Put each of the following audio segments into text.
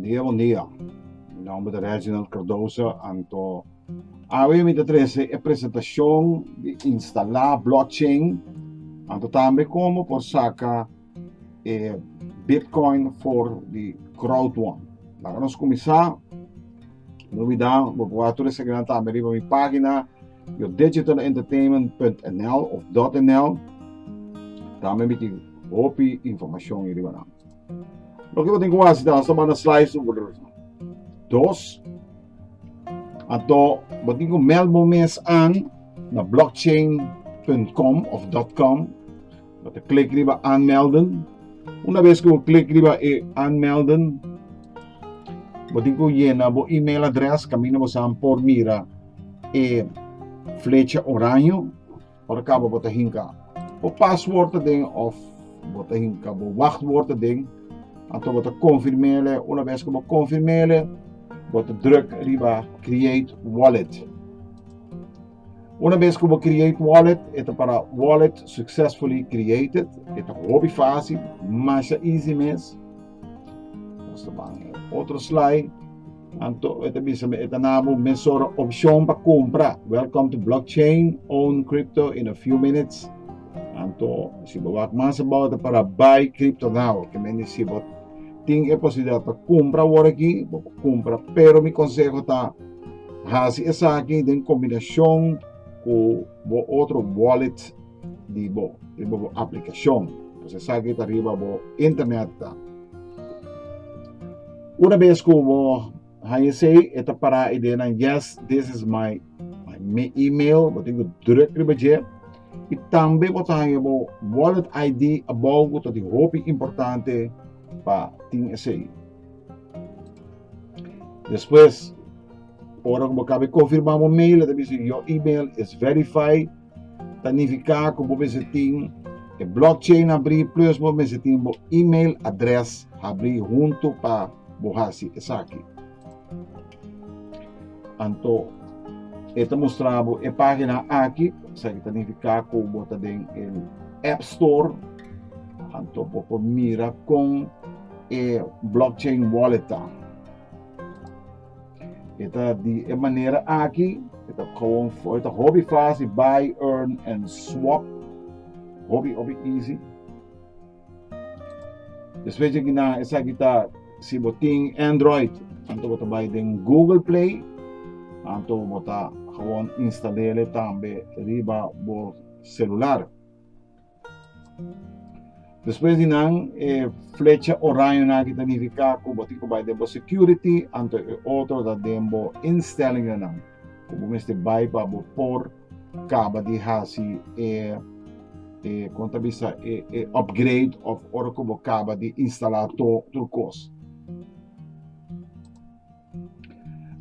bom dia. Meu nome é Reginald Cardoso. Anto, hoje me trazer a apresentação de instalar blockchain. Anto também como por sacar Bitcoin for the Crowd1. Vamos começar. Novidade, vou botar essa grande também na minha página, digitalentertainment.nl of .nl. Também me tem outra informação aí lá. O que eu tenho que fazer, então, na slide número 2. Então, eu tenho que melden mês aan na blockchain.com of .com. Eu clico em aanmelden. Uma vez que eu clico em aanmelden, eu tenho que llenar o e-mail address, caminho você por mira e flecha oranho, para cá eu botar hinka o password ding of botar hinka o wachtwoord ding, então botar confirmele, uma vez que eu confirmele, botar druk riba create wallet. Uma vez que eu create wallet, é para wallet successfully created, é hobby fácil, mais easy mesmo. Outro slide. Então, ito na mo mesura opção para comprar. Welcome to blockchain, own crypto in a few minutes. Então, se você mais about para buy crypto now, que me diz você tem a possibilidade para comprar agora aqui, compra, pero me consejo tá fazer essa aqui em combinação com o outro wallet de aplicação. Você sabe que tá arriba o internet tá. Una vez que eu sei, é para a ideia, yes, this is my email, eu tenho que druk e também eu tenho o wallet ID above, que é muito importante para ter esse. Depois, ora que eu acabei de confirmar o mail, eu digo que your email is verified, significa que você tem a blockchain abrir, plus você tem o email address abrir junto para borrasi essa aqui. Então, esta mostrava a página aqui, que significa que bota dentro do App Store. Então, por mira com a blockchain wallet. Esta de maneira aqui, esta hobby fácil, buy, earn and swap. Hobby easy. Depois que na essa aqui tá se boting Android, então você vai em Google Play, então você gewoon installeren também riba o celular. Depois de não, flecha oranho na que significa que você vai ter security, então outro da dembo installing não, como você vai para por cabo de hasi contabiliza upgrade of ora como cabo de instalar todo coisa.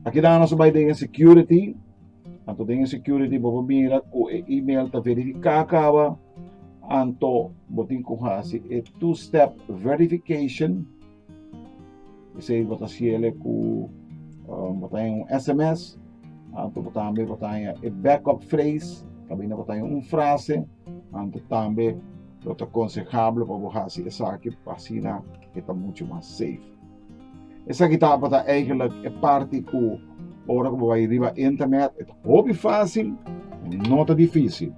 Aqui nós vamos ter security. Então, tem security, vamos mirar o e-mail para verificar. Então, vamos fazer two-step verification. Isso aí, vamos fazer com SMS. Então, vamos ter backup phrase. Também vamos ter frase. Então, também é aconselhável para fazer isso aqui, para assim, que está muito mais safe. Essa aqui está eigenlijk parte com ora que vai ir à internet, é hobby fácil, não tão difícil.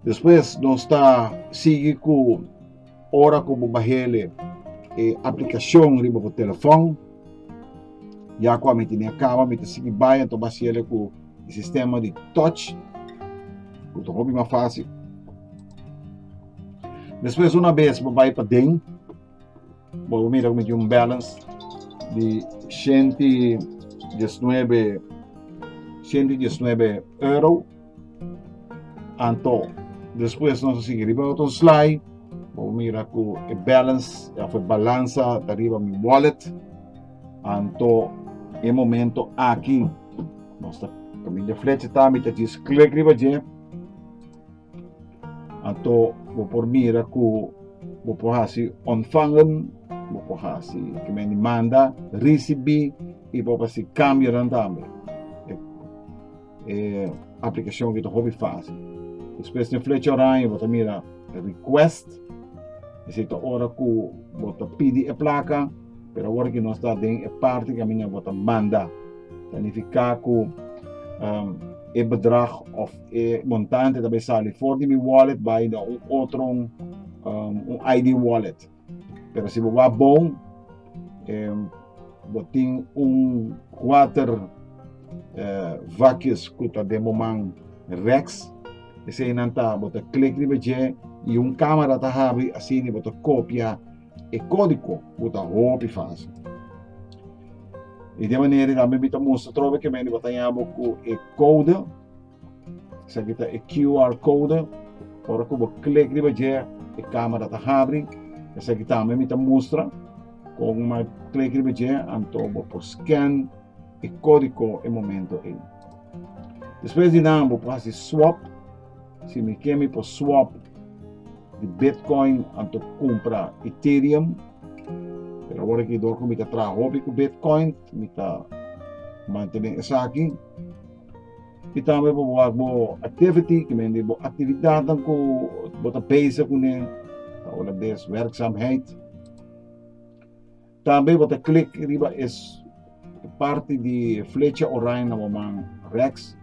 Depois nós está seguindo com ora que vai a aplicação riba o telefone. Já quando me tinha acaba, me seguir bem, então vai ser com o sistema de touch, que é hobby mais fácil. Depois uma vez vai para dentro. Vou mirar com um balance de 119 euro. Então, depois nós seguimos outro slide. Vou mirar com o balance, a balança da riba meu wallet. Então, em momento aqui, nós está caminho de flecha também, tá diz clique riba de. Então, vou por mirar com vou por assim ontvangen, vou por assim que me manda, receber e vou assim cambiar também. Aplicação que é hobby fácil. Depois de flecha orange, vou mirar request. Essa hora que bota pedir a placa, pero agora que nós está dentro é parte que a minha bota manda. Significa que o bedrag of o montante também sai fora de meu wallet vai dar outro ID wallet. Pero se você bom, você tem quatro vaques que está de momento Rex. Esse aí não está, você clica de e câmera está abre assim, você copia o código que está roupa fácil. E de maneira também me mostra trove que me batayamo com o code, se aqui está o QR code, ora que você clica de a câmera está abre, esse aqui também me mostra com uma clique de então você scan o código em momento aí. Depois de não, você faz swap, se me quer me swap de Bitcoin, então compra Ethereum. Pero agora que dou como está trabalhando com Bitcoin, está mantendo essa aqui. E também vou fazer activity, que me diz atividade que você pensa com ele, ou dessa werkzaamheid. Também você clica riba is parte de flecha oranje na momento Rex.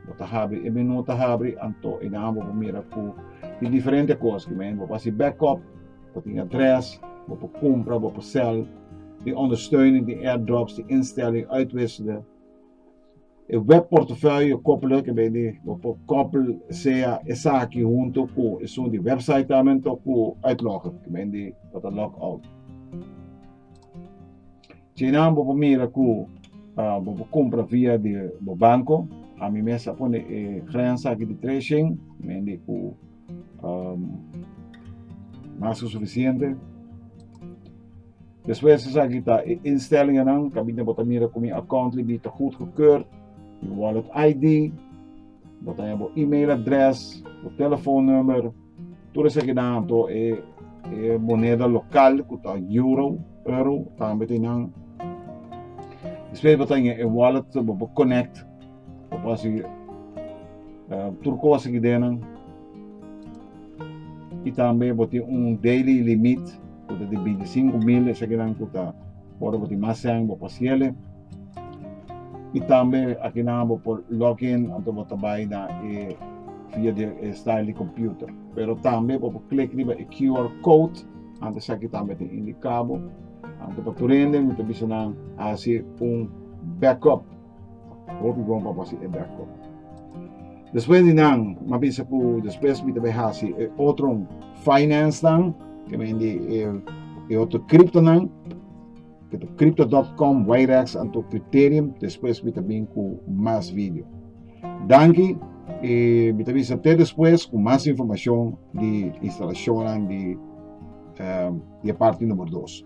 Você abre e menu abre, então e não vou mirar com de diferentes coisas, que me vou fazer backup, você tem adres. Você compra, você sell, de ondersteuning, de airdrops, de instelling, uitwisselen. Een webportefeuille koppelen, que bem, você koppel seja essa aqui junto com isso de website também com uitloggen, que bem de para logout. Se não você mira que você compra via de banco, a mim mesmo põe grenza aqui de tracing, que bem de com mais que suficiente. Depois você aqui está instellingen, kabine bota mira com meu account limita goedgekeurd, je wallet ID, bota je e-mailadres, je telefoonnummer, tudo isso aqui então é moneda local, que está euro, também tem não. Depois bota je wallet, você connect, você tudo coisa aqui dentro, e também bota daily limit. De 25.000 essa que não custa por botar mais sangue para cielo e também aqui não vou por login então botar vai na via de style de computer, pero também vou clicar no QR code antes aqui também tem indicado então para tu render muito precisa fazer backup ou vamos para fazer backup. Depois de não, mas pensa que depois me também fazer outro finance não que vende outro cripto não, que é crypto.com, Wirex, anto Ethereum, depois me também com mais vídeo. Danke, me também até depois com mais informação de instalação de parte número 2.